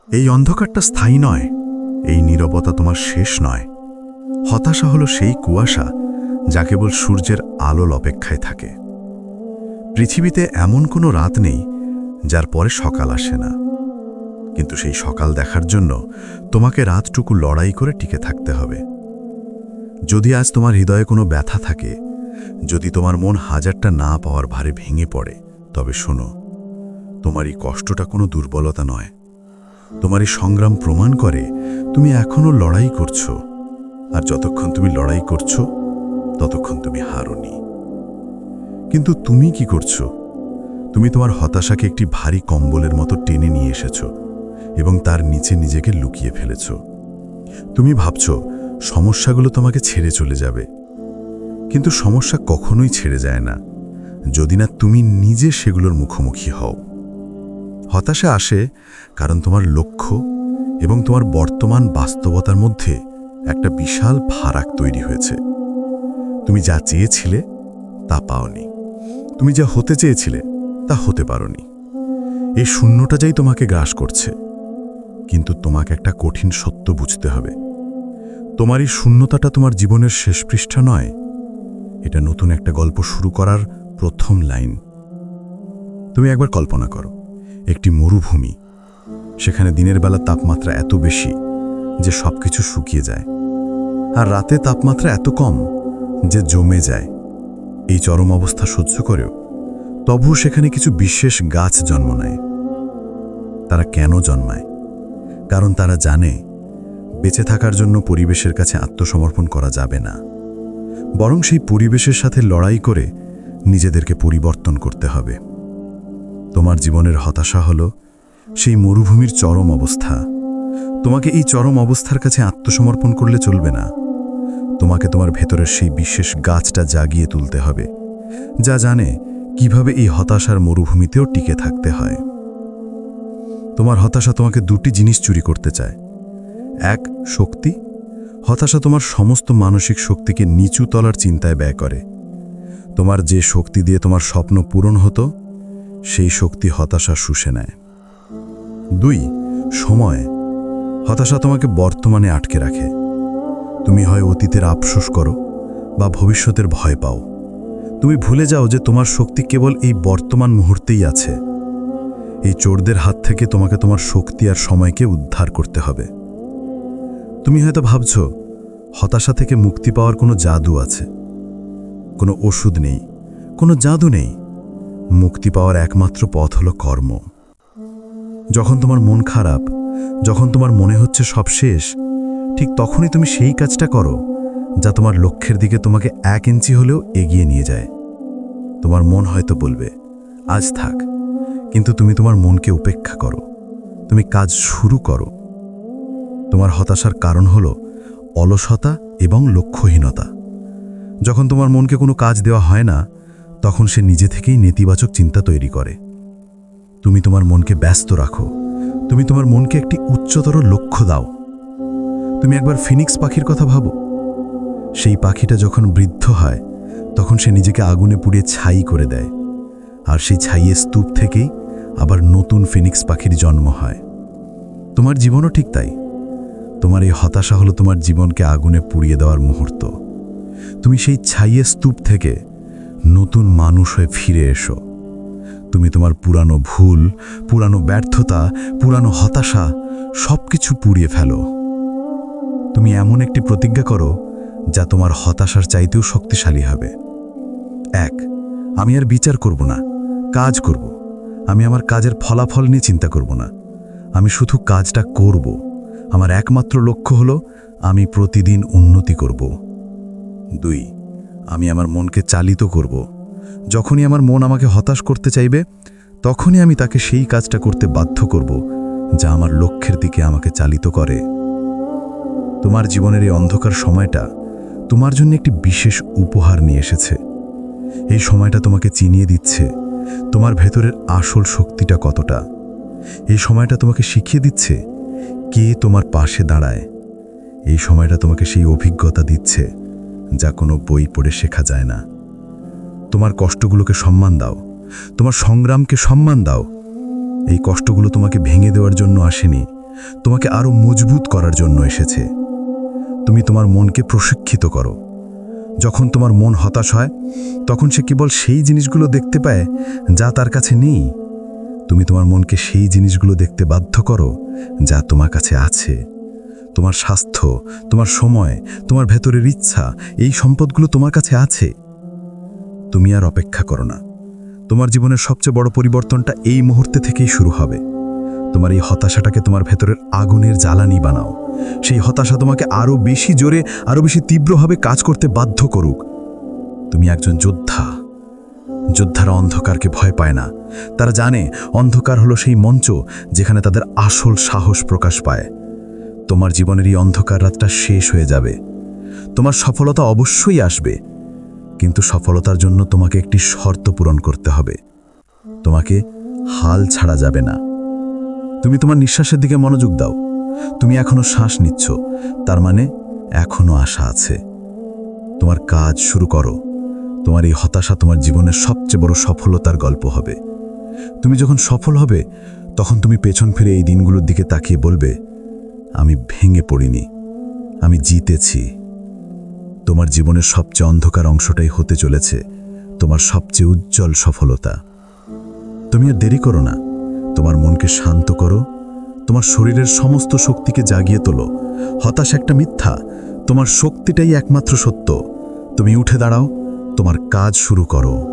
এই অন্ধকারটা স্থায়ী নয়, এই নীরবতা তোমার শেষ নয়। হতাশা হলো সেই কুয়াশা যা কেবল সূর্যের আলোর অপেক্ষায় থাকে। পৃথিবীতে এমন কোনো রাত নেই যার পরে সকাল আসে না, কিন্তু সেই সকাল দেখার জন্য তোমাকে রাতটুকু লড়াই করে টিকে থাকতে হবে। যদি আজ তোমার হৃদয়ে কোনো ব্যথা থাকে, যদি তোমার মন হাজারটা না পাওয়ার ভারে ভেঙে পড়ে, তবে শোনো, তোমার এই কষ্টটা কোনো দুর্বলতা নয়। তোমার এই সংগ্রাম প্রমাণ করে তুমি এখনো লড়াই করছো, আর যতক্ষণ তুমি লড়াই করছো ততক্ষণ তুমি হারোনি। কিন্তু তুমি কি করছো? তুমি তোমার হতাশাকে একটি ভারী কম্বলের মতো টেনে নিয়ে এসেছো এবং তার নিচে নিজেকে লুকিয়ে ফেলেছো। তুমি ভাবছো সমস্যাগুলো তোমাকে ছেড়ে চলে যাবে, কিন্তু সমস্যা কখনোই ছেড়ে যায় না যদি না তুমি নিজে সেগুলোর মুখোমুখি হও। হতাশা আসে কারণ তোমার লক্ষ্য এবং তোমার বর্তমান বাস্তবতার মধ্যে একটা বিশাল ফারাক তৈরি হয়েছে। তুমি যা চেয়েছিলে তা পাওনি, তুমি যা হতে চেয়েছিলে তা হতে পারোনি। এই শূন্যটাই তোমাকে গ্রাস করছে। কিন্তু তোমাকে একটা কঠিন সত্য বুঝতে হবে, তোমার এই শূন্যতাটা তোমার জীবনের শেষ পৃষ্ঠা নয়, এটা নতুন একটা গল্প শুরু করার প্রথম লাইন। তুমি একবার কল্পনা করো, একটি মরুভূমি, সেখানে দিনের বেলা তাপমাত্রা এত বেশি যে সবকিছু শুকিয়ে যায়, আর রাতে তাপমাত্রা এত কম যে জমে যায়। এই চরম অবস্থা সহ্য করেও তবুও সেখানে কিছু বিশেষ গাছ জন্ম নেয়। তারা কেন জন্মায়? কারণ তারা জানে বেঁচে থাকার জন্য পরিবেশের কাছে আত্মসমর্পণ করা যাবে না, বরং সেই পরিবেশের সাথে লড়াই করে নিজেদেরকে পরিবর্তন করতে হবে। তোমার জীবনের হতাশা হলো সেই মরুভূমির চরম অবস্থা। তোমাকে এই চরম অবস্থার কাছে আত্মসমর্পণ করলে চলবে না। তোমাকে তোমার ভেতরের সেই বিশেষ গাছটা জাগিয়ে তুলতে হবে, যা জানে কিভাবে এই হতাশার মরুভূমিতেও টিকে থাকতে হয়। তোমার হতাশা তোমাকে দুটি জিনিস চুরি করতে চায়। এক, শক্তি। হতাশা তোমার সমস্ত মানসিক শক্তিকে নিচু তলার চিন্তায় ব্যয় করে। তোমার যে শক্তি দিয়ে তোমার স্বপ্ন পূরণ হতো, সেই শক্তি হতাশা শুষে নেয়। দুই, সময়। হতাশা তোমাকে বর্তমানে আটকে রাখে। তুমি হয় অতীতের আফসোস করো বা ভবিষ্যতের ভয় পাও। তুমি ভুলে যাও যে তোমার শক্তি কেবল এই বর্তমান মুহূর্তেই আছে। এই চোরদের হাত থেকে তোমাকে তোমার শক্তি আর সময়কে উদ্ধার করতে হবে। তুমি হয়তো ভাবছ হতাশা থেকে মুক্তি পাওয়ার কোনো জাদু আছে। কোনো ওষুধ নেই, কোনো জাদু নেই। মুক্তি পাওয়ার একমাত্র পথ হলো কর্ম। যখন তোমার মন খারাপ, যখন তোমার মনে হচ্ছে সব শেষ, ঠিক তখনই তুমি সেই কাজটা করো যা তোমার লক্ষ্যের দিকে তোমাকে 1 ইঞ্চি হলেও এগিয়ে নিয়ে যায়। তোমার মন হয়তো বলবে আজ থাক, কিন্তু তুমি তোমার মনকে উপেক্ষা করো। তুমি কাজ শুরু করো। তোমার হতাশার কারণ হলো অলসতা এবং লক্ষ্যহীনতা। যখন তোমার মনকে কোনো কাজ দেওয়া হয় না, তখন সে নিজে থেকেই নেতিবাচক চিন্তা তৈরি করে। তুমি তোমার মনকে ব্যস্ত রাখো। তুমি তোমার মনকে একটি উচ্চতর লক্ষ্য দাও। তুমি একবার ফিনিক্স পাখির কথা ভাবো। সেই পাখিটা যখন বৃদ্ধ হয়, তখন সে নিজেকে আগুনে পুড়িয়ে ছাই করে দেয়, আর সেই ছাইয়ের স্তূপ থেকেই আবার নতুন ফিনিক্স পাখির জন্ম হয়। তোমার জীবনও ঠিক তাই। তোমার এই হতাশা হলো তোমার জীবনকে আগুনে পুড়িয়ে দেওয়ার মুহূর্ত। তুমি সেই ছাইয়ের স্তূপ থেকে নতুন মানুষ হয়ে ফিরে এসো। তুমি তোমার পুরানো ভুল, পুরানো ব্যর্থতা, পুরানো হতাশা সবকিছু পুড়িয়ে ফেলো। তুমি এমন একটি প্রতিজ্ঞা করো যা তোমার হতাশার চাইতেও শক্তিশালী হবে। 1, আমি আর বিচার করব না, কাজ করব। আমি আমার কাজের ফলাফল নিয়ে চিন্তা করব না, আমি শুধু কাজটা করব। আমার একমাত্র লক্ষ্য হলো আমি প্রতিদিন উন্নতি করব। 2, আমি আমার মনকে চালিত করব। যখনই আমার মন আমাকে হতাশ করতে চাইবে, তখনই আমি তাকে সেই কাজটা করতে বাধ্য করব যা আমার লক্ষ্যের দিকে আমাকে চালিত করে। তোমার জীবনের এই অন্ধকার সময়টা তোমার জন্য একটি বিশেষ উপহার নিয়ে এসেছে। এই সময়টা তোমাকে চিনিয়ে দিচ্ছে তোমার ভেতরের আসল শক্তিটা কতটা। এই সময়টা তোমাকে শিখিয়ে দিচ্ছে কে তোমার পাশে দাঁড়ায়। এই সময়টা তোমাকে সেই অভিজ্ঞতা দিচ্ছে যা কোনো বই পড়ে শেখা যায় না। তোমার কষ্টগুলোকে সম্মান দাও, তোমার সংগ্রামকে সম্মান দাও। এই কষ্টগুলো তোমাকে ভেঙে দেওয়ার জন্য আসেনি, তোমাকে আরও মজবুত করার জন্য এসেছে। তুমি তোমার মনকে প্রশিক্ষিত করো। যখন তোমার মন হতাশ হয়, তখন সে কেবল সেই জিনিসগুলো দেখতে পায় যা তার কাছে নেই। তুমি তোমার মনকে সেই জিনিসগুলো দেখতে বাধ্য করো যা তোমার কাছে আছে। তোমার স্বাস্থ্য, তোমার সময়, তোমার ভেতরের ইচ্ছা, এই সম্পদগুলো তোমার কাছে আছে। তুমি আর অপেক্ষা করো না। তোমার জীবনের সবচেয়ে বড় পরিবর্তনটা এই মুহূর্তে থেকেই শুরু হবে। তোমার এই হতাশাটাকে তোমার ভেতরের আগুনের জ্বালানি বানাও। সেই হতাশা তোমাকে আরও বেশি জোরে, আরও বেশি তীব্রভাবে কাজ করতে বাধ্য করুক। তুমি একজন যোদ্ধা। যোদ্ধারা অন্ধকারকে ভয় পায় না। তারা জানে অন্ধকার হলো সেই মঞ্চ যেখানে তাদের আসল সাহস প্রকাশ পায়। তোমার জীবনের এই অন্ধকার রাতটা শেষ হয়ে যাবে। তোমার সফলতা অবশ্যই আসবে, কিন্তু সফলতার জন্য তোমাকে একটি শর্ত পূরণ করতে হবে। তোমাকে হাল ছাড়া যাবে না। তুমি তোমার নিঃশ্বাসের দিকে মনোযোগ দাও। তুমি এখনো শ্বাস নিচ্ছ, তার মানে এখনো আশা আছে। তোমার কাজ শুরু করো। তোমার এই হতাশা তোমার জীবনের সবচেয়ে বড় সফলতার গল্প হবে। তুমি যখন সফল হবে, তখন তুমি পেছন ফিরে এই দিনগুলোর দিকে তাকিয়ে বলবে, আমি ভেঙে পড়িনি, আমি জিতেছি। তোমার জীবনের সবচেয়ে অন্ধকার অংশটাই হতে চলেছে তোমার সবচেয়ে উজ্জ্বল সফলতা। তুমি আর দেরি করো না। তোমার মনকে শান্ত করো। তোমার শরীরের সমস্ত শক্তিকে জাগিয়ে তোলো। হতাশ একটা মিথ্যা, তোমার শক্তিটাই একমাত্র সত্য। তুমি উঠে দাঁড়াও, তোমার কাজ শুরু করো।